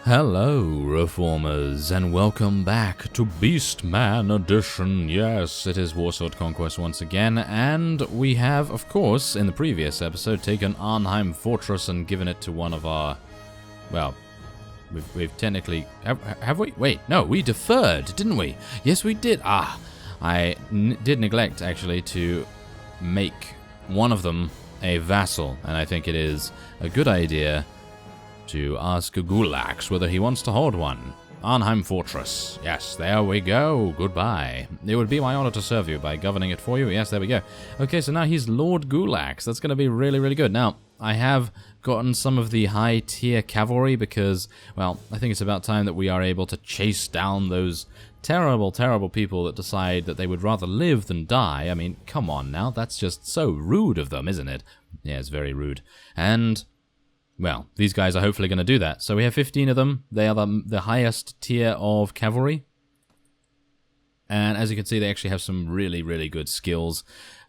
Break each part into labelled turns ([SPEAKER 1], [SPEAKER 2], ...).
[SPEAKER 1] Hello, Reformers, and welcome back to Beastman Edition. Yes, it is Warsword Conquest once again, and we have, of course, in the previous episode, taken Arnhem Fortress and given it to one of our... Well, we've technically... Have we? Wait, no, we deferred, didn't we? Yes, we did. I did neglect, actually, to make one of them a vassal, and I think it is a good idea to ask Gulax whether he wants to hold one. Arnhem Fortress. Yes, there we go. Goodbye. It would be my honor to serve you by governing it for you. Yes, there we go. Okay, so now he's Lord Gulax. That's going to be really, really good. Now, I have gotten some of the high-tier cavalry because, well, I think it's about time that we are able to chase down those terrible, terrible people that decide that they would rather live than die. I mean, come on now. That's just so rude of them, isn't it? Yeah, it's very rude. And... well, these guys are hopefully going to do that. So we have 15 of them. They are the highest tier of cavalry. And as you can see, they actually have some really, really good skills.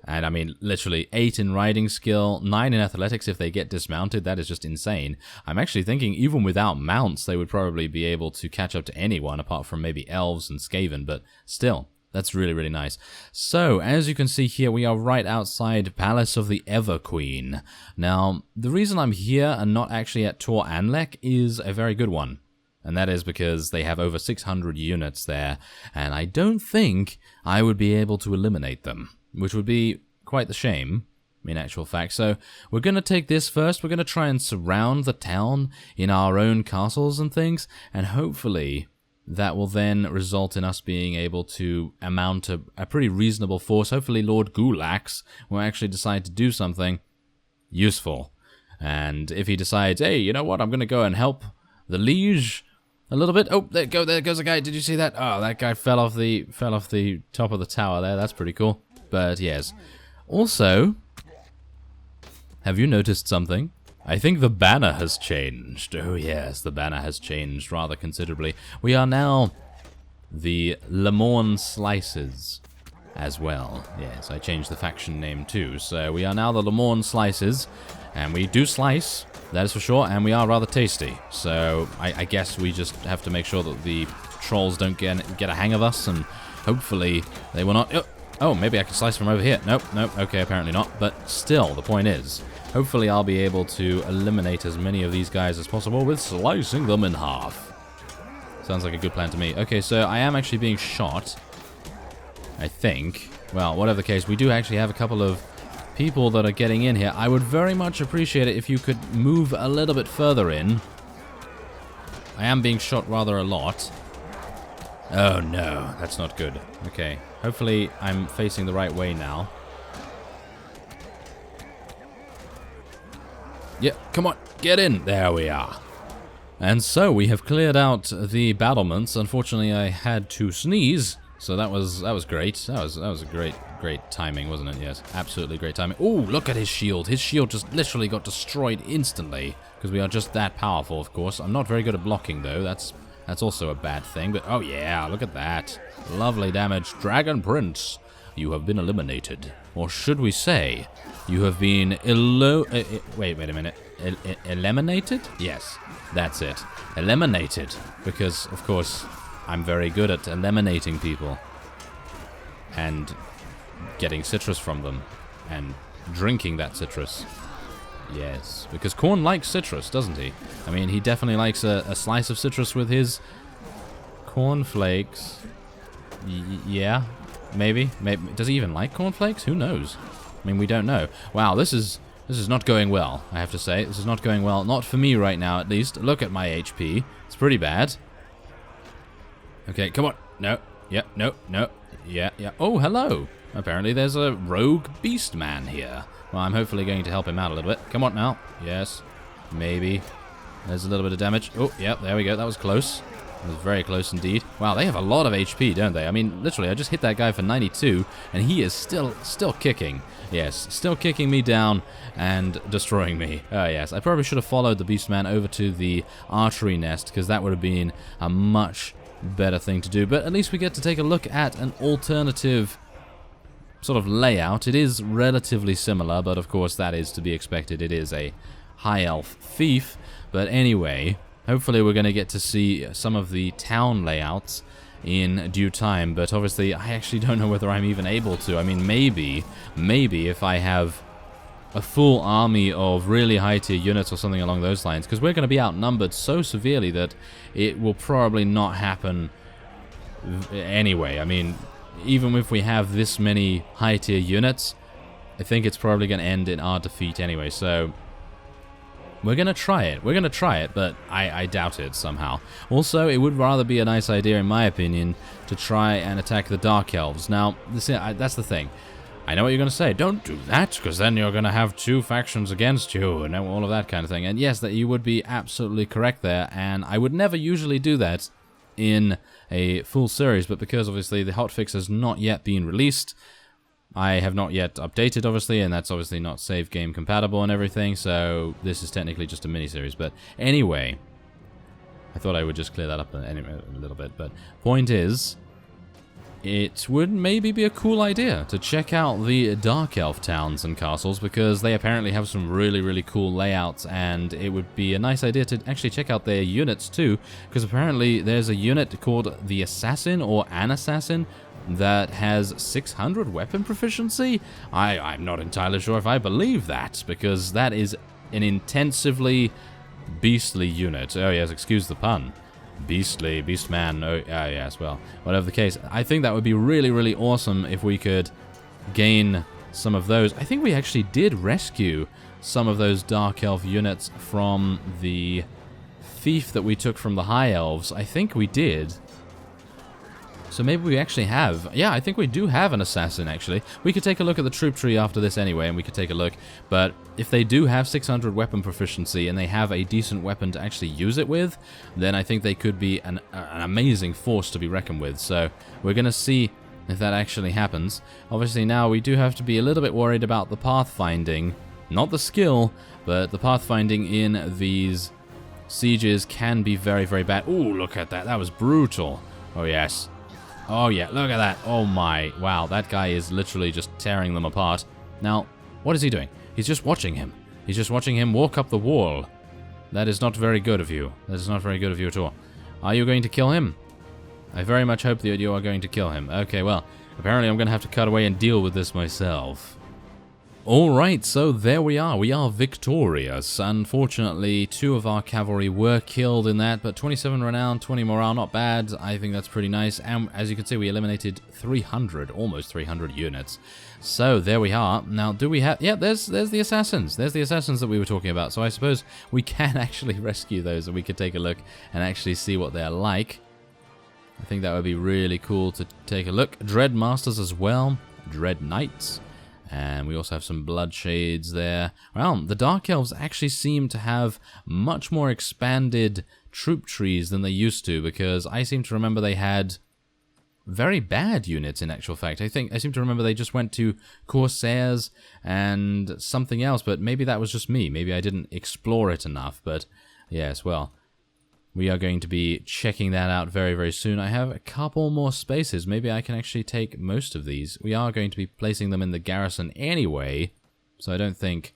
[SPEAKER 1] And I mean, literally 8 in riding skill, 9 in athletics if they get dismounted. That is just insane. I'm actually thinking even without mounts, they would probably be able to catch up to anyone apart from maybe Elves and Skaven. But still, that's really, really nice. So, as you can see here, we are right outside Palace of the Ever Queen. Now, the reason I'm here and not actually at Tor Anlek is a very good one. And that is because they have over 600 units there, and I don't think I would be able to eliminate them, which would be quite the shame, in actual fact. So, we're going to take this first. We're going to try and surround the town in our own castles and things, and hopefully that will then result in us being able to amount a pretty reasonable force. Hopefully Lord Gulax will actually decide to do something useful. And if he decides, hey, you know what, I'm going to go and help the liege a little bit. Oh, there goes a guy. Did you see that? Oh, that guy fell off the top of the tower there. That's pretty cool. But yes. Also, have you noticed something? I think the banner has changed. Oh yes, the banner has changed rather considerably. We are now the Le Morne Slices as well. Yes, I changed the faction name too. So we are now the Le Morne Slices, and we do slice, that is for sure, and we are rather tasty. So I guess we just have to make sure that the trolls don't get a hang of us, and hopefully they will not... Oh, maybe I can slice from over here. Nope, okay, apparently not. But still, the point is, hopefully I'll be able to eliminate as many of these guys as possible with slicing them in half. Sounds like a good plan to me. Okay, so I am actually being shot, I think. Well, whatever the case, we do actually have a couple of people that are getting in here. I would very much appreciate it if you could move a little bit further in. I am being shot rather a lot. Oh no, that's not good. Okay, hopefully I'm facing the right way now. Yeah, come on, get in. There we are. And so we have cleared out the battlements. Unfortunately, I had to sneeze, so that was great. That was a great timing, wasn't it? Yes, absolutely great timing. Oh, look at his shield. His shield just literally got destroyed instantly because we are just that powerful. Of course, I'm not very good at blocking though. That's also a bad thing. But oh yeah, look at that. Lovely damage, Dragon Prince. You have been eliminated, or should we say, you have been wait a minute. Eliminated? Yes, that's it. Eliminated, because of course I'm very good at eliminating people and getting citrus from them and drinking that citrus. Yes, because Corn likes citrus, doesn't he? I mean, he definitely likes a slice of citrus with his cornflakes. Yeah. Maybe. Does he even like cornflakes? Who knows? I mean, we don't know. Wow, this is not going well, I have to say. This is not going well. Not for me right now, at least. Look at my HP. It's pretty bad. Okay, come on. No. Yeah, no. Yeah. Oh, hello. Apparently there's a rogue Beastman here. Well, I'm hopefully going to help him out a little bit. Come on now. Yes. Maybe. There's a little bit of damage. Oh, yeah, there we go. That was close. That was very close indeed. Wow, they have a lot of HP, don't they? I mean, literally, I just hit that guy for 92, and he is still kicking. Yes, still kicking me down and destroying me. Oh, yes. I probably should have followed the Beastman over to the archery nest, because that would have been a much better thing to do. But at least we get to take a look at an alternative sort of layout. It is relatively similar, but of course that is to be expected. It is a high elf fief. But anyway, hopefully we're going to get to see some of the town layouts in due time, but obviously I actually don't know whether I'm even able to. I mean, maybe if I have a full army of really high tier units or something along those lines, because we're going to be outnumbered so severely that it will probably not happen anyway. I mean, even if we have this many high tier units, I think it's probably going to end in our defeat anyway, so we're going to try it. We're going to try it, but I doubt it somehow. Also, it would rather be a nice idea, in my opinion, to try and attack the Dark Elves. Now, that's the thing. I know what you're going to say. Don't do that, because then you're going to have two factions against you, and all of that kind of thing. And yes, that you would be absolutely correct there, and I would never usually do that in a full series, but because obviously the hotfix has not yet been released, I have not yet updated, obviously, and that's obviously not save game compatible and everything, so this is technically just a mini-series. But anyway, I thought I would just clear that up a little bit, but point is, it would maybe be a cool idea to check out the Dark Elf towns and castles, because they apparently have some really, really cool layouts, and it would be a nice idea to actually check out their units too, because apparently there's a unit called the Assassin, or an Assassin, that has 600 weapon proficiency. I'm not entirely sure if I believe that, because that is an intensively beastly unit. Oh yes, excuse the pun. Beastly, Beastman, oh yes, well, whatever the case, I think that would be really, really awesome if we could gain some of those. I think we actually did rescue some of those Dark Elf units from the thief that we took from the High Elves. I think we did. So maybe we actually have. Yeah, I think we do have an assassin, actually. We could take a look at the troop tree after this anyway, and we could take a look. But if they do have 600 weapon proficiency, and they have a decent weapon to actually use it with, then I think they could be an amazing force to be reckoned with. So we're going to see if that actually happens. Obviously now we do have to be a little bit worried about the pathfinding. Not the skill, but the pathfinding in these sieges can be very, very bad. Ooh, look at that. That was brutal. Oh, yes. Oh yeah, look at that. Oh my. Wow, that guy is literally just tearing them apart. Now, what is he doing? He's just watching him. He's just watching him walk up the wall. That is not very good of you. That is not very good of you at all. Are you going to kill him? I very much hope that you are going to kill him. Okay, well, apparently I'm going to have to cut away and deal with this myself. Alright, so there we are. We are victorious. Unfortunately, 2 of our cavalry were killed in that, but 27 renown, 20 morale, not bad. I think that's pretty nice. And as you can see, we eliminated 300, almost 300 units. So there we are. Now, do we have... Yeah, there's the assassins. There's the assassins that we were talking about. So I suppose we can actually rescue those, and we could take a look and actually see what they're like. I think that would be really cool to take a look. Dread Masters as well. Dread Knights. And we also have some Bloodshades there. Well, the Dark Elves actually seem to have much more expanded troop trees than they used to, because I seem to remember they had very bad units in actual fact. I seem to remember they just went to Corsairs and something else, but maybe that was just me. Maybe I didn't explore it enough, but yes, well, we are going to be checking that out very, very soon. I have a couple more spaces. Maybe I can actually take most of these. We are going to be placing them in the garrison anyway, so I don't think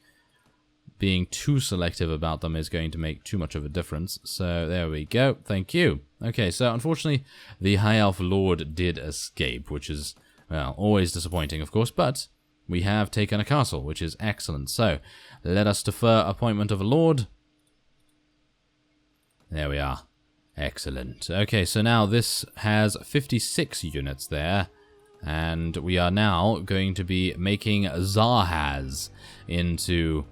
[SPEAKER 1] being too selective about them is going to make too much of a difference. So there we go. Thank you. Okay, so unfortunately, the High Elf Lord did escape, which is, well, always disappointing, of course, but we have taken a castle, which is excellent. So let us defer appointment of a Lord. There we are. Excellent. Okay, so now this has 56 units there, and we are now going to be making Zahaz into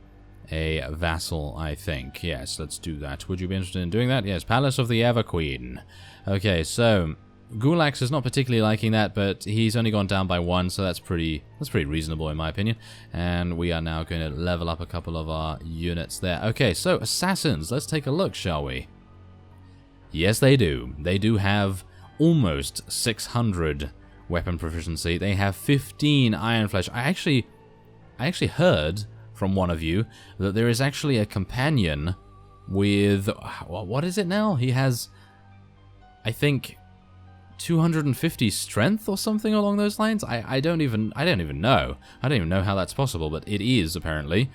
[SPEAKER 1] a vassal, I think. Yes, let's do that. Would you be interested in doing that? Yes, Palace of the Ever Queen. Okay, so Gulax is not particularly liking that, but he's only gone down by 1, so that's pretty reasonable in my opinion. And we are now going to level up a couple of our units there. Okay, so Assassins, let's take a look, shall we? Yes, they do. They do have almost 600 weapon proficiency. They have 15 Iron Flesh. I actually heard from one of you that there is actually a companion with, what is it now? He has, I think, 250 strength or something along those lines. I don't even know. I don't even know how that's possible, but it is apparently.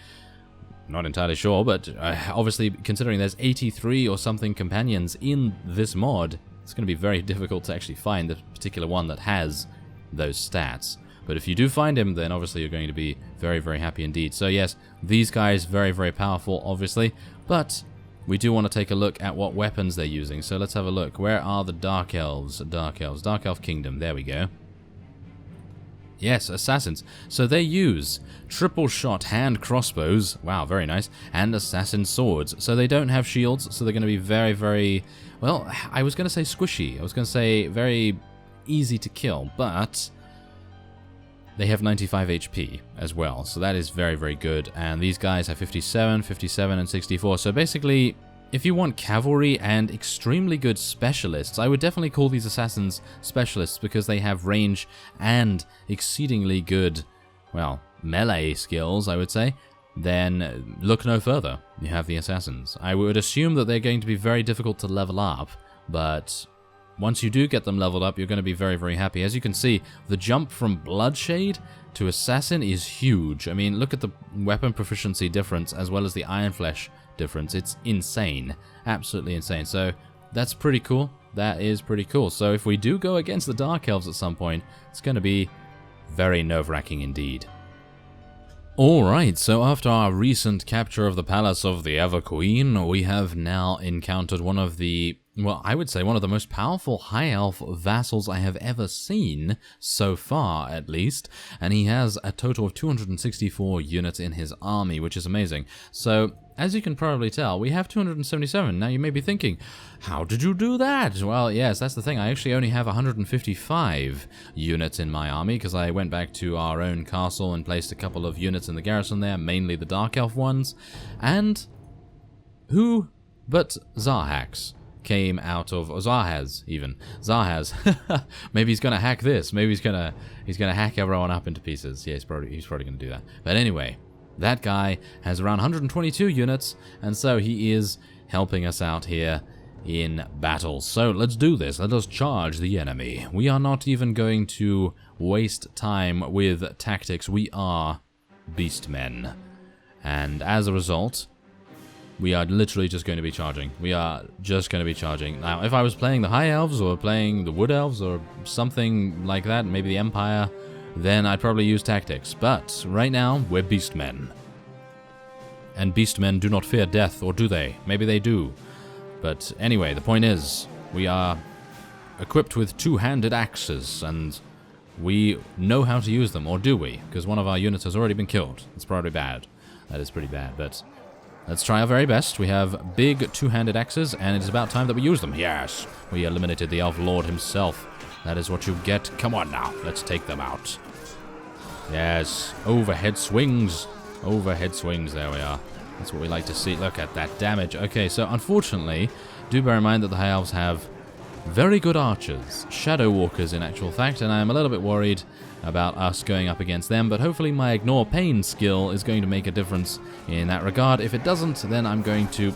[SPEAKER 1] Not entirely sure, but obviously considering there's 83 or something companions in this mod, it's going to be very difficult to actually find the particular one that has those stats. But if you do find him, then obviously you're going to be very, very happy indeed. So yes, these guys very, very powerful, obviously, but we do want to take a look at what weapons they're using. So let's have a look. Where are the Dark Elves? Dark Elves. Dark Elf Kingdom. There we go. Yes, assassins. So they use triple shot hand crossbows, wow, very nice, and assassin swords. So they don't have shields, so they're going to be very, very, well, I was going to say squishy. I was going to say very easy to kill, but they have 95 HP as well, so that is very, very good. And these guys have 57, 57, and 64. So basically, if you want cavalry and extremely good specialists, I would definitely call these assassins specialists because they have range and exceedingly good, well, melee skills, I would say. Then look no further. You have the assassins. I would assume that they're going to be very difficult to level up, but once you do get them leveled up, you're going to be very, very happy. As you can see, the jump from Bloodshade to Assassin is huge. I mean, look at the weapon proficiency difference as well as the Iron Flesh difference. It's insane. Absolutely insane. So that's pretty cool. That is pretty cool. So if we do go against the Dark Elves at some point, it's going to be very nerve-wracking indeed. Alright, so after our recent capture of the Palace of the Ever-Queen, we have now encountered one of the, well, I would say one of the most powerful High Elf vassals I have ever seen, so far at least, and he has a total of 264 units in his army, which is amazing. So, as you can probably tell, we have 277. Now you may be thinking, how did you do that? Well, yes, that's the thing. I actually only have 155 units in my army because I went back to our own castle and placed a couple of units in the garrison there, mainly the Dark Elf ones. And who but Zarhax came out of, or Zarhaz even. Zarhaz. Maybe he's gonna hack this. Maybe he's gonna hack everyone up into pieces. Yeah, he's probably gonna do that. But anyway, that guy has around 122 units, and so he is helping us out here in battle. So let's do this. Let us charge the enemy. We are not even going to waste time with tactics. We are Beastmen. And as a result, we are literally just going to be charging. We are just going to be charging. Now, if I was playing the High Elves or playing the Wood Elves or something like that, maybe the Empire, then I'd probably use tactics. But right now, we're Beastmen. And Beastmen do not fear death, or do they? Maybe they do. But anyway, the point is, we are equipped with two-handed axes, and we know how to use them, or do we? Because one of our units has already been killed. It's probably bad. That is pretty bad, but let's try our very best. We have big two-handed axes, and it is about time that we use them. Yes, we eliminated the Elf Lord himself. That is what you get. Come on now, let's take them out. Yes, overhead swings. Overhead swings, there we are. That's what we like to see. Look at that damage. Okay, so unfortunately, do bear in mind that the High Elves have very good archers. Shadow Walkers, in actual fact, and I'm a little bit worried about us going up against them, but hopefully my Ignore Pain skill is going to make a difference in that regard. If it doesn't, then I'm going to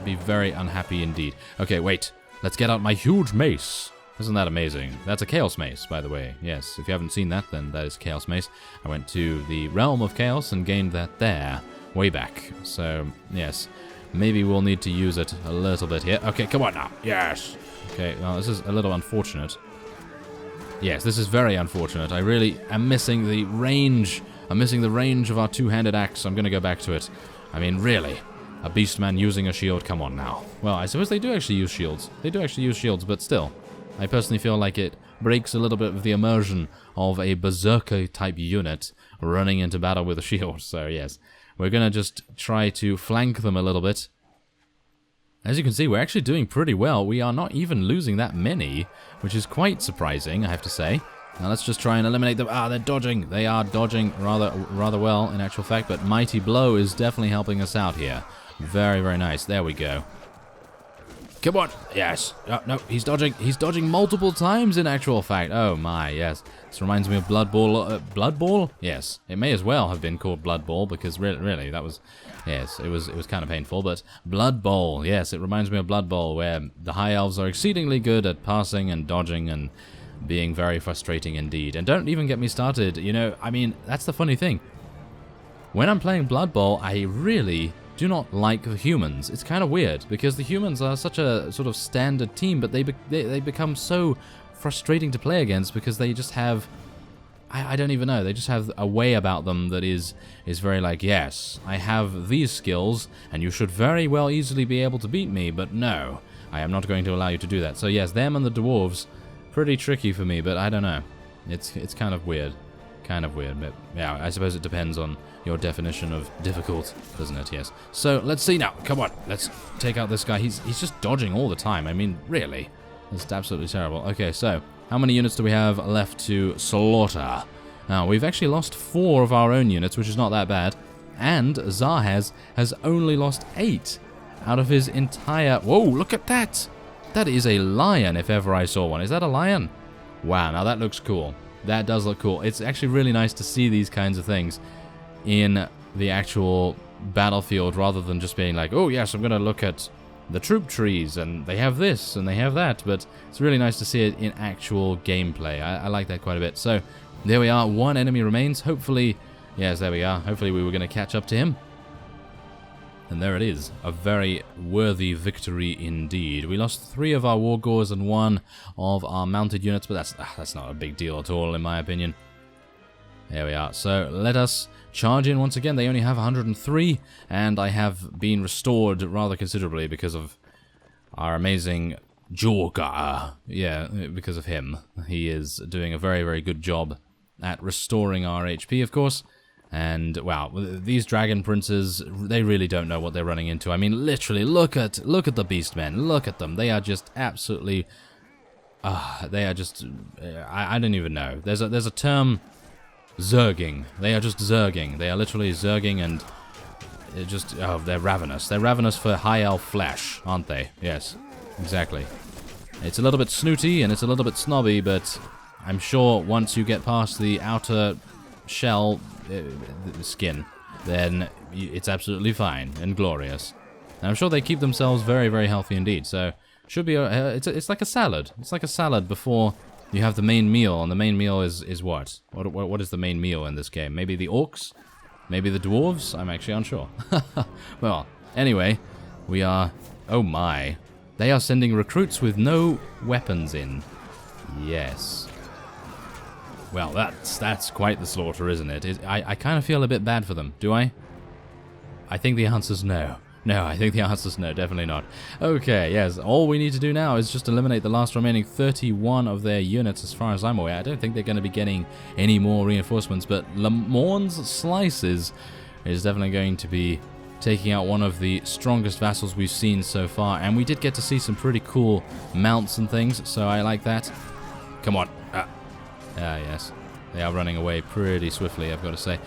[SPEAKER 1] be very unhappy indeed. Okay, wait. Let's get out my huge mace. Isn't that amazing? That's a Chaos Mace, by the way. Yes, if you haven't seen that, then that is Chaos Mace. I went to the Realm of Chaos and gained that there, way back. So, yes, maybe we'll need to use it a little bit here. Okay, come on now. Yes. Okay, well, this is a little unfortunate. Yes, this is very unfortunate. I really am missing the range. I'm missing the range of our two-handed axe. I'm going to go back to it. I mean, really? A Beastman using a shield? Come on now. Well, I suppose they do actually use shields. They do actually use shields, but still. I personally feel like it breaks a little bit of the immersion of a berserker-type unit running into battle with a shield. So, yes, we're going to just try to flank them a little bit. As you can see, we're actually doing pretty well. We are not even losing that many, which is quite surprising, I have to say. Now, let's just try and eliminate them. Ah, they're dodging. They are dodging rather well, in actual fact, but Mighty Blow is definitely helping us out here. Very, very nice. There we go. Come on. Yes. Oh, no, he's dodging. He's dodging multiple times in actual fact. Oh my, yes. This reminds me of Blood Ball. Blood Ball? Yes. It may as well have been called Blood Ball because really that was, yes, it was kind of painful, but Blood Bowl. Yes, it reminds me of Blood Bowl where the High Elves are exceedingly good at passing and dodging and being very frustrating indeed. And don't even get me started, you know, I mean, that's the funny thing. when I'm playing Blood Bowl, I really do not like the humans. It's kind of weird, because the humans are such a sort of standard team, but they become so frustrating to play against because they just have... I don't even know. They just have a way about them that is very like, yes, I have these skills, and you should very well easily be able to beat me, but no, I am not going to allow you to do that. So yes, them and the Dwarves, pretty tricky for me, but I don't know. It's kind of weird. Kind of weird, but yeah, I suppose it depends on your definition of difficult, doesn't it? Yes. So let's see now. Come on, let's take out this guy. He's just dodging all the time. I mean, really, it's absolutely terrible. Okay, so how many units do we have left to slaughter? Now we've actually lost 4 of our own units, which is not that bad, and Zahez has only lost 8 out of his entire... Whoa, look at that! That is a lion, if ever I saw one. Is that a lion? Wow, now that looks cool. That does look cool. It's actually really nice to see these kinds of things in the actual battlefield, rather than just being like, oh yes, I'm going to look at the troop trees, and they have this, and they have that, but it's really nice to see it in actual gameplay. I like that quite a bit. So, there we are. 1 enemy remains. Hopefully, yes, there we are. Hopefully we were going to catch up to him. And there it is. A very worthy victory indeed. We lost 3 of our Wargors and 1 of our mounted units, but that's not a big deal at all, in my opinion. There we are. So let us charge in once again. They only have 103, and I have been restored rather considerably because of our amazing Jorga. Yeah, because of him. He is doing a very, very good job at restoring our HP, of course. And, wow, these Dragon Princes, they really don't know what they're running into. I mean, literally, look at the Beastmen. Look at them. They are just absolutely... they are just... I don't even know. There's a term... Zerging. They are just zerging. They are literally zerging, and... It just... Oh, they're ravenous. They're ravenous for high elf flesh, aren't they? Yes, exactly. It's a little bit snooty, and it's a little bit snobby, but... I'm sure once you get past the outer shell... skin, then it's absolutely fine and glorious. And I'm sure they keep themselves very, very healthy indeed. So should be it's like a salad. It's like a salad before you have the main meal, and the main meal is what? What is the main meal in this game? Maybe the orcs? Maybe the dwarves? I'm actually unsure. Well, anyway, we are... Oh my. They are sending recruits with no weapons in. Yes. Well, that's quite the slaughter, isn't it? I kind of feel a bit bad for them, do I? I think the answer's no. No, I think the answer's no, definitely not. Okay, yes, all we need to do now is just eliminate the last remaining 31 of their units as far as I'm aware. I don't think they're going to be getting any more reinforcements, but Lamorne's Slices is definitely going to be taking out one of the strongest vassals we've seen so far, and we did get to see some pretty cool mounts and things, so I like that. Come on. Yes. They are running away pretty swiftly, I've got to say.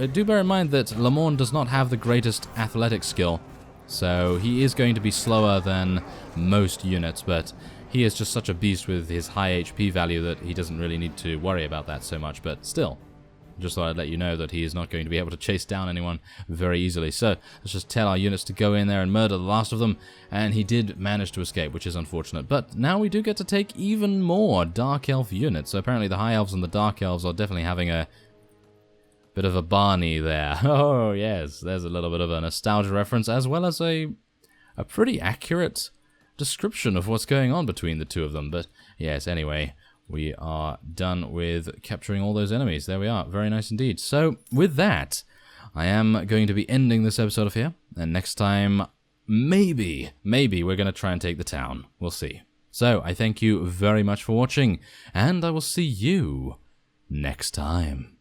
[SPEAKER 1] Do bear in mind that Lamorne does not have the greatest athletic skill, so he is going to be slower than most units, but he is just such a beast with his high HP value that he doesn't really need to worry about that so much, but still. Just thought I'd let you know that he is not going to be able to chase down anyone very easily. So, let's just tell our units to go in there and murder the last of them. And he did manage to escape, which is unfortunate. But now we do get to take even more Dark Elf units. So apparently the High Elves and the Dark Elves are definitely having a bit of a Barney there. Oh, yes. There's a little bit of a nostalgia reference, as well as a pretty accurate description of what's going on between the two of them. But, yes, anyway... We are done with capturing all those enemies. There we are. Very nice indeed. So, with that, I am going to be ending this episode off here. And next time, maybe we're going to try and take the town. We'll see. So, I thank you very much for watching, and I will see you next time.